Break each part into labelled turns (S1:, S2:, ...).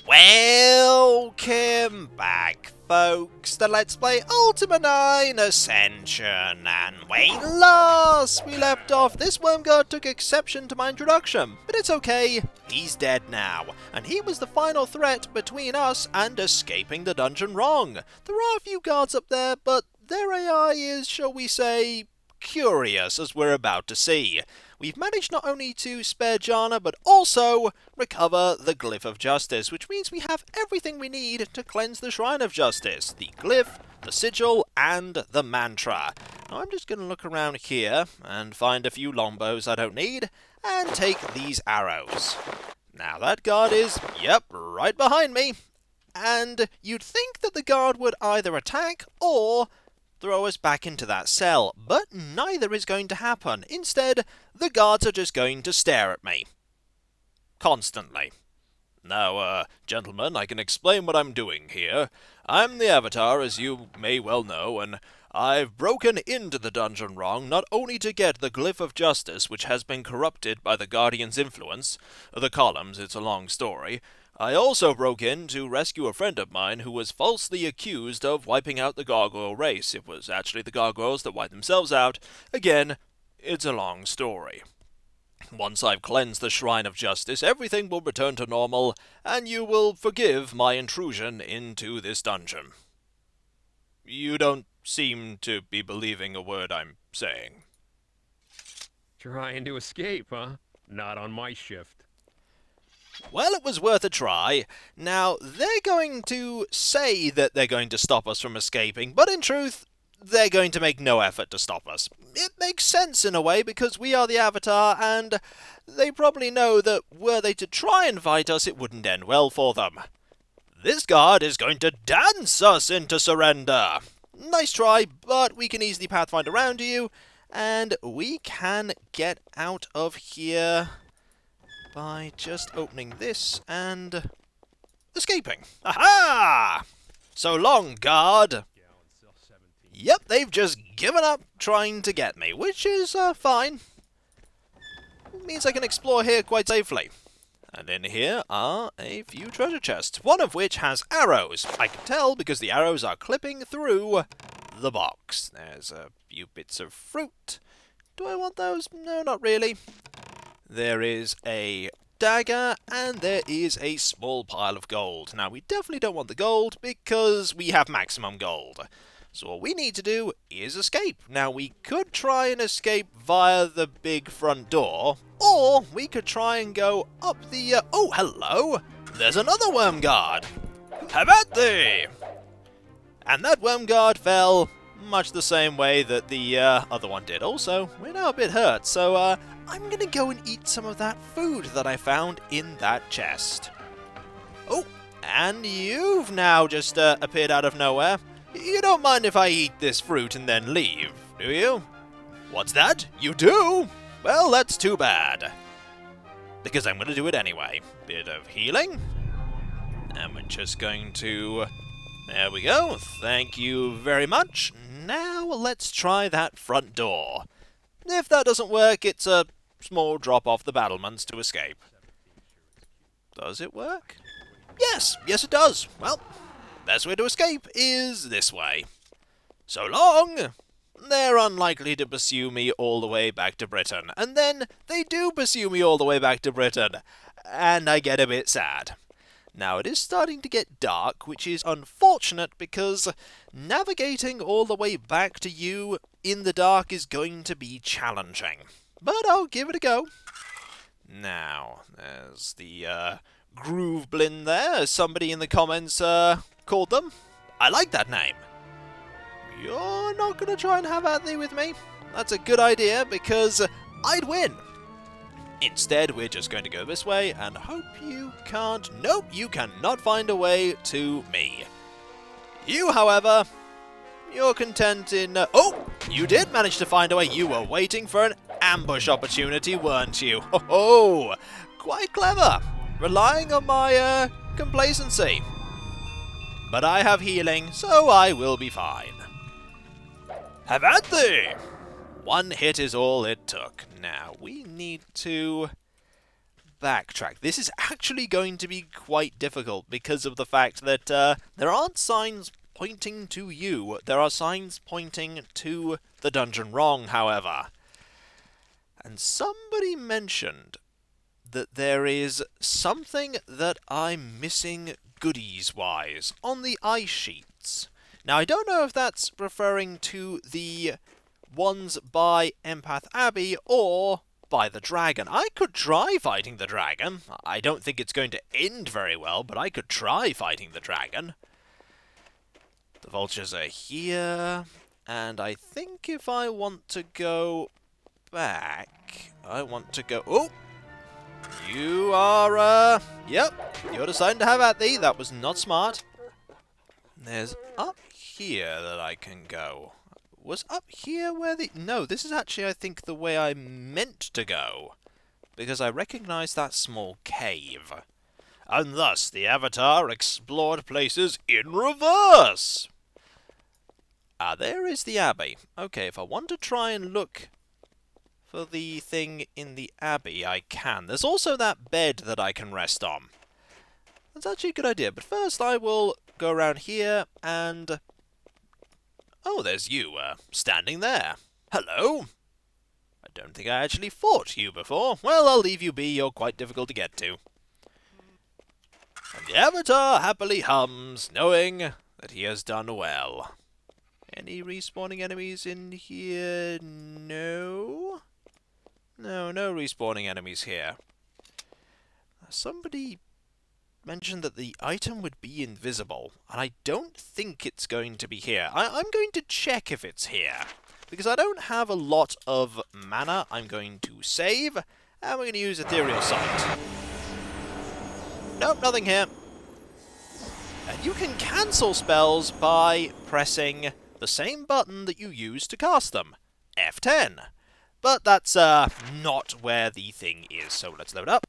S1: Welcome back, folks, to Let's Play Ultima 9 Ascension, and when last we left off, this worm god took exception to my introduction, but it's okay, he's dead now, and he was the final threat between us and escaping the dungeon wrong. There are a few guards up there, but their AI is, shall we say, curious, as we're about to see. We've managed not only to spare Jana, but also recover the Glyph of Justice, which means we have everything we need to cleanse the Shrine of Justice. The Glyph, the Sigil, and the Mantra. Now I'm just going to look around here and find a few longbows I don't need, and take these arrows. Now that guard is, yep, right behind me. And you'd think that the guard would either attack or throw us back into that cell, but neither is going to happen. Instead, the guards are just going to stare at me. Constantly. Now, gentlemen, I can explain what I'm doing here. I'm the Avatar, as you may well know, and I've broken into the dungeon wrong, not only to get the Glyph of Justice, which has been corrupted by the Guardian's influence, the columns, it's a long story. I also broke in to rescue a friend of mine who was falsely accused of wiping out the gargoyle race. It was actually the gargoyles that wiped themselves out. Again, it's a long story. Once I've cleansed the Shrine of Justice, everything will return to normal, and you will forgive my intrusion into this dungeon. You don't seem to be believing a word I'm saying.
S2: Trying to escape, huh? Not on my shift.
S1: Well, it was worth a try. Now, they're going to say that they're going to stop us from escaping, but in truth, they're going to make no effort to stop us. It makes sense in a way, because we are the Avatar, and they probably know that were they to try and fight us, it wouldn't end well for them. This guard is going to dance us into surrender. Nice try, but we can easily pathfind around you, and we can get out of here by just opening this and escaping. Aha! So long, guard! Yep, they've just given up trying to get me, which is fine. It means I can explore here quite safely. And in here are a few treasure chests, one of which has arrows. I can tell because the arrows are clipping through the box. There's a few bits of fruit. Do I want those? No, not really. There is a dagger, and there is a small pile of gold. Now, we definitely don't want the gold, because we have maximum gold. So what we need to do is escape. Now, we could try and escape via the big front door, or we could try and go up the... oh, hello! There's another worm guard! Have at thee! And that worm guard fell much the same way that the other one did. Also, we're now a bit hurt, so I'm gonna go and eat some of that food that I found in that chest. Oh, and you've now just appeared out of nowhere. You don't mind if I eat this fruit and then leave, do you? What's that? You do? Well, that's too bad. Because I'm gonna do it anyway. Bit of healing. And we're just going to... there we go. Thank you very much. Now let's try that front door. If that doesn't work, it's a small drop off the battlements to escape. Does it work? Yes! Yes it does! Well, best way to escape is this way. So long! They're unlikely to pursue me all the way back to Britain. And then they do pursue me all the way back to Britain. And I get a bit sad. Now, it is starting to get dark, which is unfortunate because navigating all the way back to you in the dark is going to be challenging. But I'll give it a go. Now, there's the Groove Blin there, as somebody in the comments called them. I like that name. You're not going to try and have at thee with me? That's a good idea, because I'd win. Instead, we're just going to go this way and hope you can't... nope, you cannot find a way to me. You, however, you're content in... oh, you did manage to find a way. You were waiting for an ambush opportunity, weren't you? Oh, quite clever. Relying on my complacency. But I have healing, so I will be fine. Have at thee! One hit is all it took. Now, we need to backtrack. This is actually going to be quite difficult because of the fact that there aren't signs pointing to you. There are signs pointing to the dungeon wrong, however. And somebody mentioned that there is something that I'm missing goodies-wise on the ice sheets. Now, I don't know if that's referring to the ones by Empath Abbey or by the dragon. I could try fighting the dragon. I don't think it's going to end very well, but I could try fighting the dragon. The vultures are here, and I think if I want to go back, I want to go... Oh! You are, yep, you're deciding to have at thee. That was not smart. There's up here that I can go. Was up here where the... No, this is actually, I think, the way I meant to go. Because I recognize that small cave. And thus, the Avatar explored places in reverse! Ah, there is the Abbey. Okay, if I want to try and look for the thing in the Abbey, I can. There's also that bed that I can rest on. That's actually a good idea, but first I will go around here and... Oh, there's you, standing there. Hello! I don't think I actually fought you before. Well, I'll leave you be, you're quite difficult to get to. And the Avatar happily hums, knowing that he has done well. Any respawning enemies in here? No? No respawning enemies here. Somebody mentioned that the item would be invisible, and I don't think it's going to be here. I'm going to check if it's here, because I don't have a lot of mana. I'm going to save, and we're going to use Ethereal Sight. Nope, nothing here. And you can cancel spells by pressing the same button that you use to cast them, F10. But that's not where the thing is, so let's load up.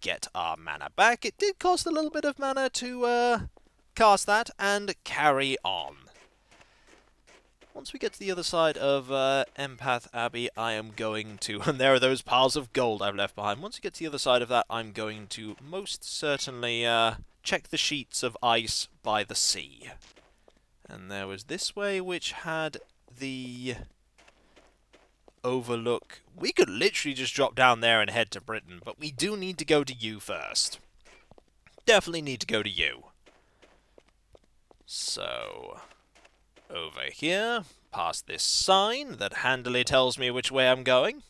S1: Get our mana back. It did cost a little bit of mana to cast that, and carry on. Once we get to the other side of Empath Abbey, I am going to... And there are those piles of gold I've left behind. Once we get to the other side of that, I'm going to most certainly check the sheets of ice by the sea. And there was this way, which had the... overlook. We could literally just drop down there and head to Britain, but we do need to go to you first. Definitely need to go to you. So, over here, past this sign that handily tells me which way I'm going.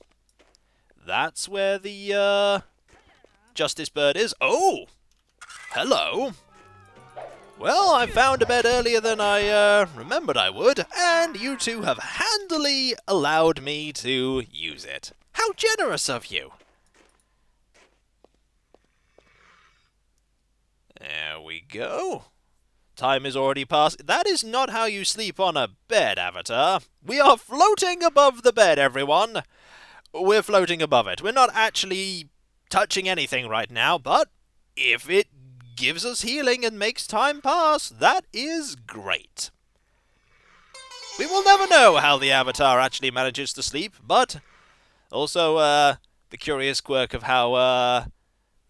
S1: That's where the, Justice Bird is. Oh! Hello! Well, I found a bed earlier than I remembered I would, and you two have handily allowed me to use it. How generous of you! There we go. Time is already past. That is not how you sleep on a bed, Avatar. We are floating above the bed, everyone. We're floating above it. We're not actually touching anything right now, but if it gives us healing and makes time pass, that is great. We will never know how the Avatar actually manages to sleep, but also the curious quirk of how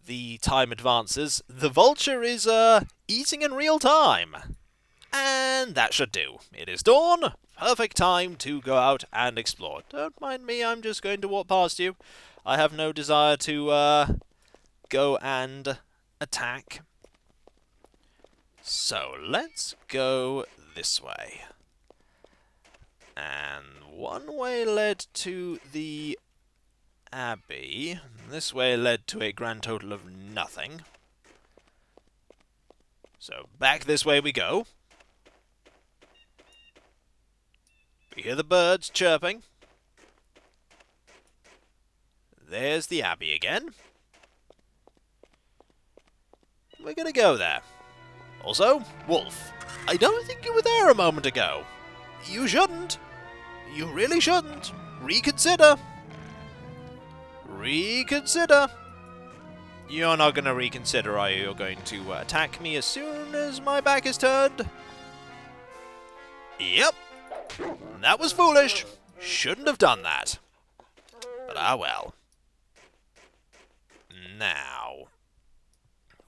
S1: the time advances. The vulture is eating in real time. And that should do. It is dawn. Perfect time to go out and explore. Don't mind me, I'm just going to walk past you. I have no desire to go and attack. So, let's go this way. And one way led to the Abbey. This way led to a grand total of nothing. So, back this way we go. We hear the birds chirping. There's the Abbey again. We're gonna go there. Also, Wolf, I don't think you were there a moment ago. You shouldn't. You really shouldn't. Reconsider. Reconsider. You're not going to reconsider, are you? You're going to attack me as soon as my back is turned? Yep. That was foolish. Shouldn't have done that. But ah well. Now,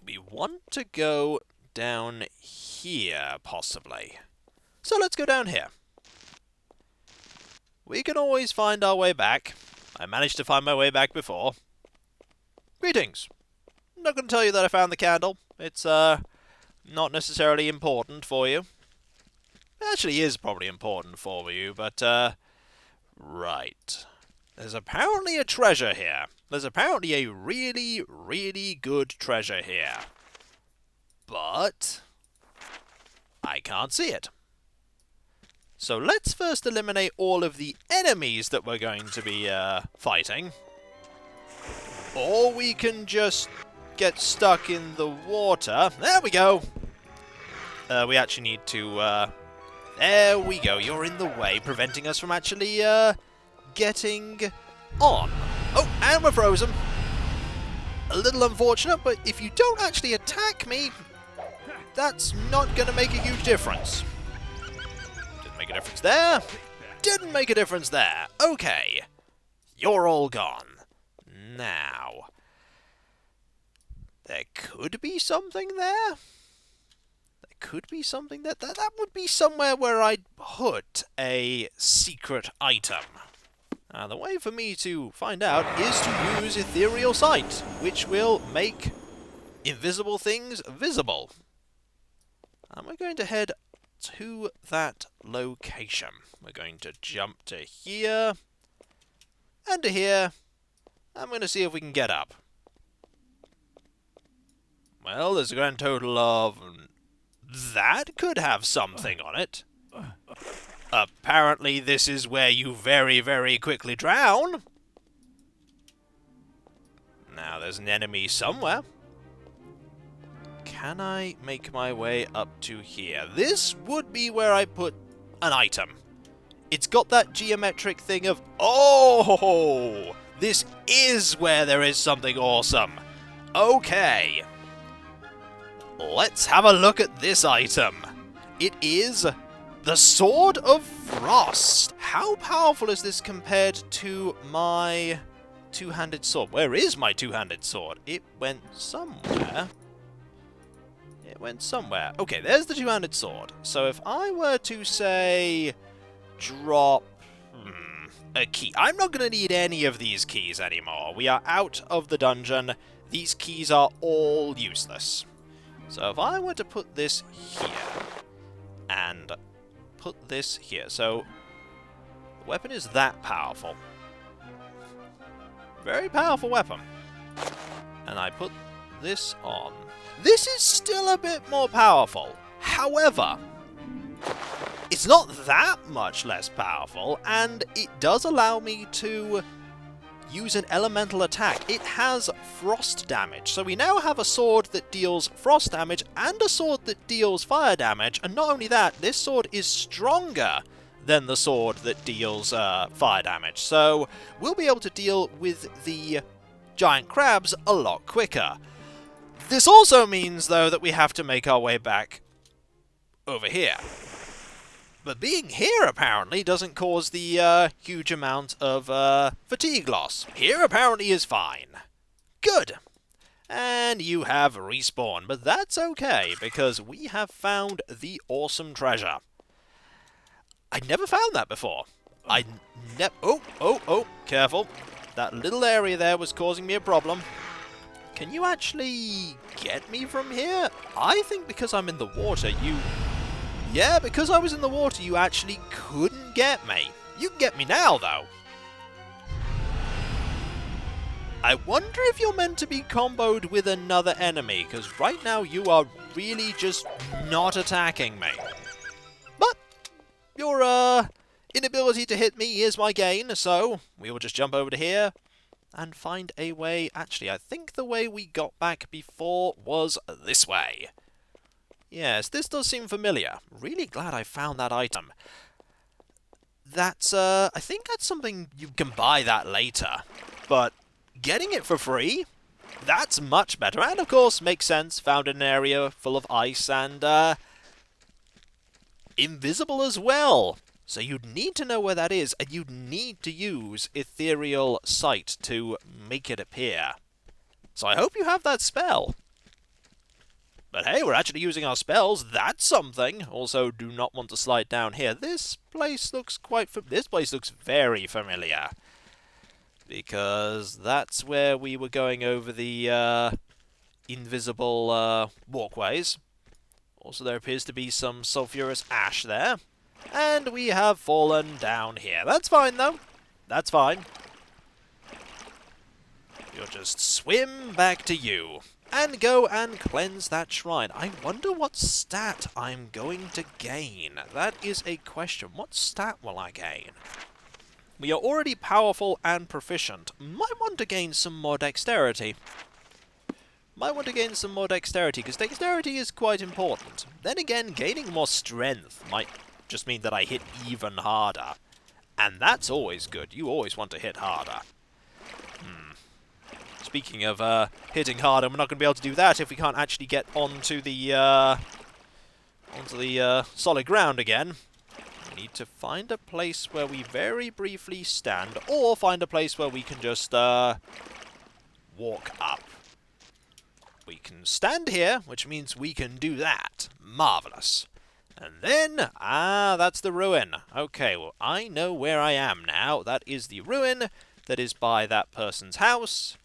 S1: we want to go down here, possibly. So let's go down here. We can always find our way back. I managed to find my way back before. Greetings. I'm not going to tell you that I found the candle. It's, not necessarily important for you. It actually is probably important for you, but, right. There's apparently a treasure here. There's apparently a really, really good treasure here. But I can't see it. So let's first eliminate all of the enemies that we're going to be fighting. Or we can just get stuck in the water. There we go. We actually need to... there we go. You're in the way, preventing us from actually getting on. Oh, and we're frozen. A little unfortunate, but if you don't actually attack me, that's not going to make a huge difference. Didn't make a difference there. Didn't make a difference there. Okay. You're all gone. Now, there could be something there. There could be something there. That would be somewhere where I'd put a secret item. Now, the way for me to find out is to use Ethereal Sight, which will make invisible things visible. And we're going to head to that location. We're going to jump to here, and to here. I'm going to see if we can get up. Well, there's a grand total of... that could have something on it. Apparently this is where you very, very quickly drown. Now, there's an enemy somewhere. Can I make my way up to here? This would be where I put an item. It's got that geometric thing of... oh! This is where there is something awesome. Okay. Let's have a look at this item. It is the Sword of Frost. How powerful is this compared to my two-handed sword? Where is my two-handed sword? It went somewhere. It went somewhere. Okay, there's the two-handed sword. So if I were to say drop a key. I'm not going to need any of these keys anymore. We are out of the dungeon. These keys are all useless. So if I were to put this here, and put this here, so the weapon is that powerful. Very powerful weapon. And I put this on. This is still a bit more powerful. However, it's not that much less powerful, and it does allow me to use an elemental attack. It has frost damage, so we now have a sword that deals frost damage and a sword that deals fire damage, and not only that, this sword is stronger than the sword that deals fire damage, so we'll be able to deal with the giant crabs a lot quicker. This also means, though, that we have to make our way back over here. But being here, apparently, doesn't cause the huge amount of fatigue loss. Here, apparently, is fine. Good. And you have respawned, but that's okay, because we have found the awesome treasure. I never found that before. Oh, careful. That little area there was causing me a problem. Can you actually get me from here? I think because I'm in the water, you... yeah, because I was in the water, you actually couldn't get me. You can get me now, though. I wonder if you're meant to be comboed with another enemy, because right now you are really just not attacking me. But your inability to hit me is my gain, so we will just jump over to here and find a way. Actually, I think the way we got back before was this way. Yes, this does seem familiar. Really glad I found that item. That's, I think that's something you can buy that later. But getting it for free, that's much better. And, of course, makes sense. Found in an area full of ice and, invisible as well. So you'd need to know where that is, and you'd need to use Ethereal Sight to make it appear. So I hope you have that spell. But hey, we're actually using our spells. That's something. Also, do not want to slide down here. This place looks very familiar. Because that's where we were going over the invisible walkways. Also, there appears to be some sulfurous ash there. And we have fallen down here. That's fine, though. That's fine. You'll just swim back to you. And go and cleanse that shrine. I wonder what stat I'm going to gain. That is a question. What stat will I gain? We are already powerful and proficient. Might want to gain some more dexterity. Because dexterity is quite important. Then again, gaining more strength might just mean that I hit even harder. And that's always good. You always want to hit harder. Speaking of hitting harder, we're not going to be able to do that if we can't actually get onto the solid ground again. We need to find a place where we very briefly stand, or find a place where we can just walk up. We can stand here, which means we can do that. Marvellous. And then, that's the ruin. Okay, well, I know where I am now. That is the ruin that is by that person's house.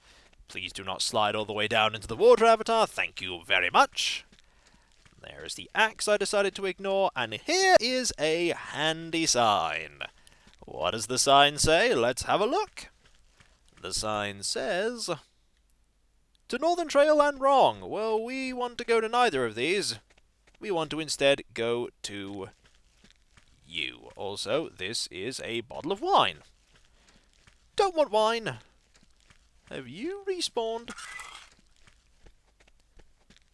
S1: Please do not slide all the way down into the water, Avatar. Thank you very much. There is the axe I decided to ignore, and here is a handy sign. What does the sign say? Let's have a look. The sign says, "To Northern Trail and wrong." Well, we want to go to neither of these. We want to instead go to you. Also, this is a bottle of wine. Don't want wine. Have you respawned?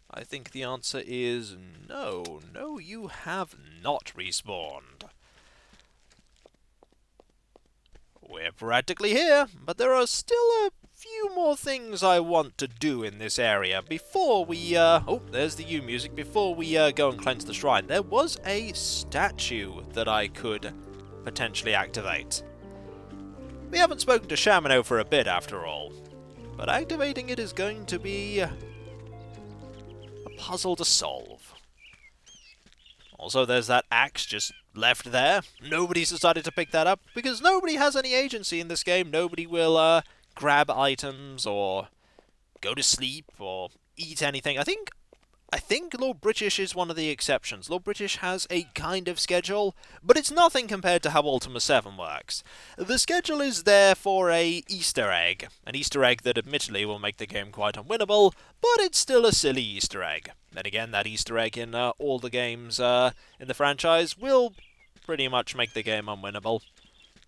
S1: I think the answer is no. No, you have not respawned. We're practically here, but there are still a few more things I want to do in this area before we, oh, there's the U music, before we go and cleanse the shrine. There was a statue that I could potentially activate. We haven't spoken to Shamino for a bit, after all. But activating it is going to be a puzzle to solve. Also, there's that axe just left there. Nobody's decided to pick that up, because nobody has any agency in this game. Nobody will grab items, or go to sleep, or eat anything. I think Lord British is one of the exceptions. Lord British has a kind of schedule, but it's nothing compared to how Ultima 7 works. The schedule is there for a Easter egg. An Easter egg that admittedly will make the game quite unwinnable, but it's still a silly Easter egg. Then again, that Easter egg in all the games in the franchise will pretty much make the game unwinnable.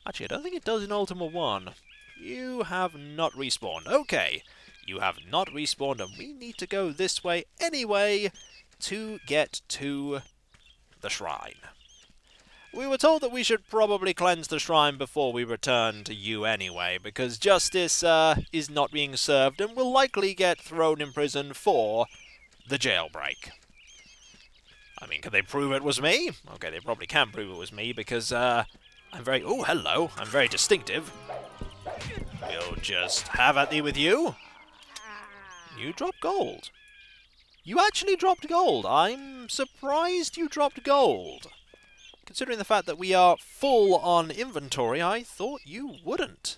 S1: Actually, I don't think it does in Ultima 1. You have not respawned. Okay. You have not respawned, and we need to go this way anyway to get to the shrine. We were told that we should probably cleanse the shrine before we return to you anyway, because justice is not being served and will likely get thrown in prison for the jailbreak. I mean, can they prove it was me? Okay, they probably can prove it was me, because I'm very... Oh, hello. I'm very distinctive. We'll just have at thee with you. You dropped gold. You actually dropped gold. I'm surprised you dropped gold. Considering the fact that we are full on inventory, I thought you wouldn't.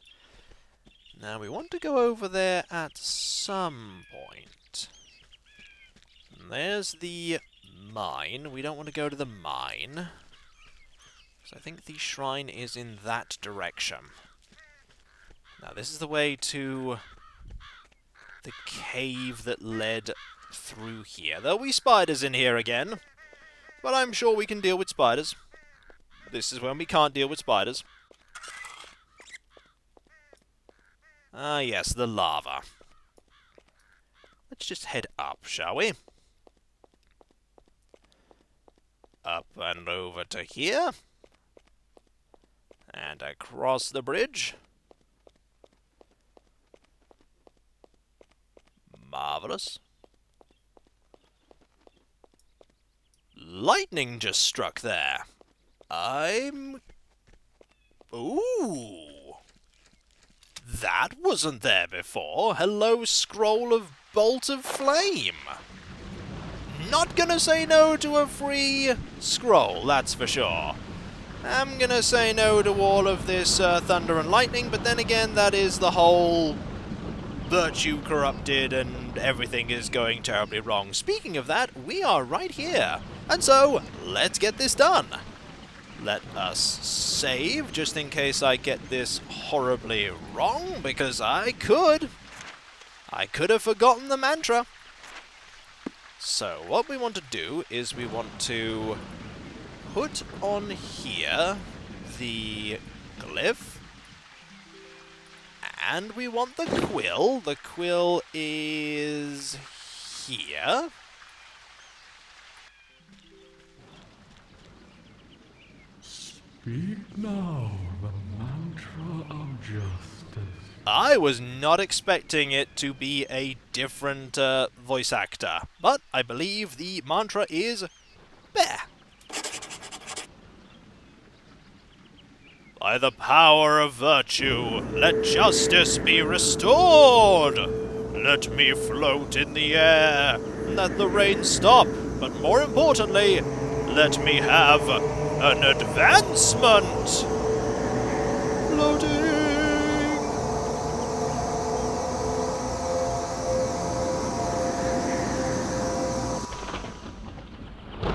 S1: Now, we want to go over there at some point. There's the mine. We don't want to go to the mine. So I think the shrine is in that direction. Now, this is the way to the cave that led through here. There'll be spiders in here again, but I'm sure we can deal with spiders. This is when we can't deal with spiders. Ah, yes, the lava. Let's just head up, shall we? Up and over to here. And across the bridge. Marvellous. Lightning just struck there. Ooh! That wasn't there before. Hello, scroll of bolt of flame. Not gonna say no to a free scroll, that's for sure. I'm gonna say no to all of this thunder and lightning, but then again, that is the whole virtue corrupted and everything is going terribly wrong. Speaking of that, we are right here. And so, let's get this done. Let us save, just in case I get this horribly wrong, because I could have forgotten the mantra. So, what we want to do is we want to put on here the glyph, and we want the quill. The quill is here.
S3: Speak now the mantra of justice.
S1: I was not expecting it to be a different voice actor, but I believe the mantra is there. By the power of virtue, let justice be restored. Let me float in the air. Let the rain stop. But more importantly, let me have an advancement. Floating.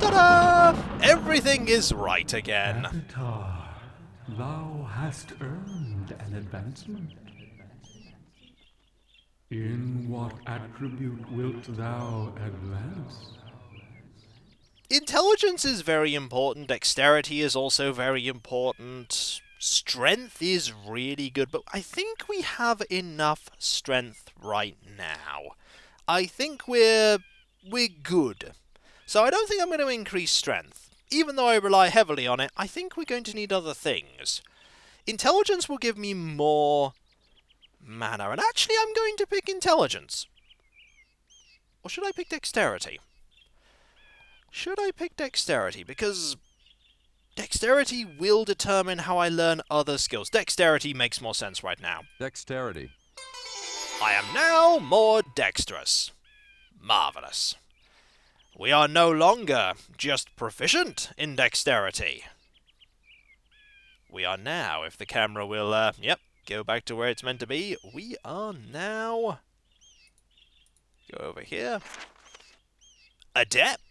S1: Ta-da! Everything is right again.
S3: Avatar, thou hast earned an advancement. In what attribute wilt thou advance?
S1: Intelligence is very important, dexterity is also very important, strength is really good, but I think we have enough strength right now. I think we're good. So I don't think I'm going to increase strength. Even though I rely heavily on it, I think we're going to need other things. Intelligence will give me more mana, and actually I'm going to pick intelligence. Or should I pick dexterity? Should I pick dexterity? Because dexterity will determine how I learn other skills. Dexterity makes more sense right now.
S2: Dexterity.
S1: I am now more dexterous. Marvelous. We are no longer just proficient in dexterity. We are now, if the camera will, go back to where it's meant to be, we are now... Go over here. Adept.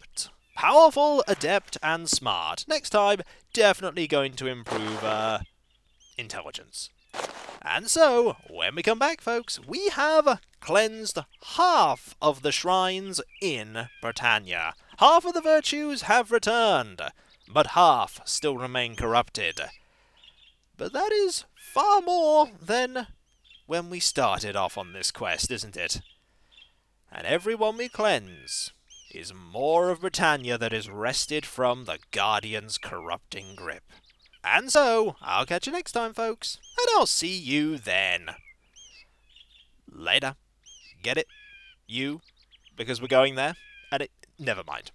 S1: Powerful, adept, and smart. Next time, definitely going to improve, intelligence. And so, when we come back, folks, we have cleansed half of the shrines in Britannia. Half of the virtues have returned, but half still remain corrupted. But that is far more than when we started off on this quest, isn't it? And everyone we cleanse is more of Britannia that is wrested from the Guardian's corrupting grip. And so, I'll catch you next time, folks, and I'll see you then. Later. Get it? You? Because we're going there? And it... Never mind.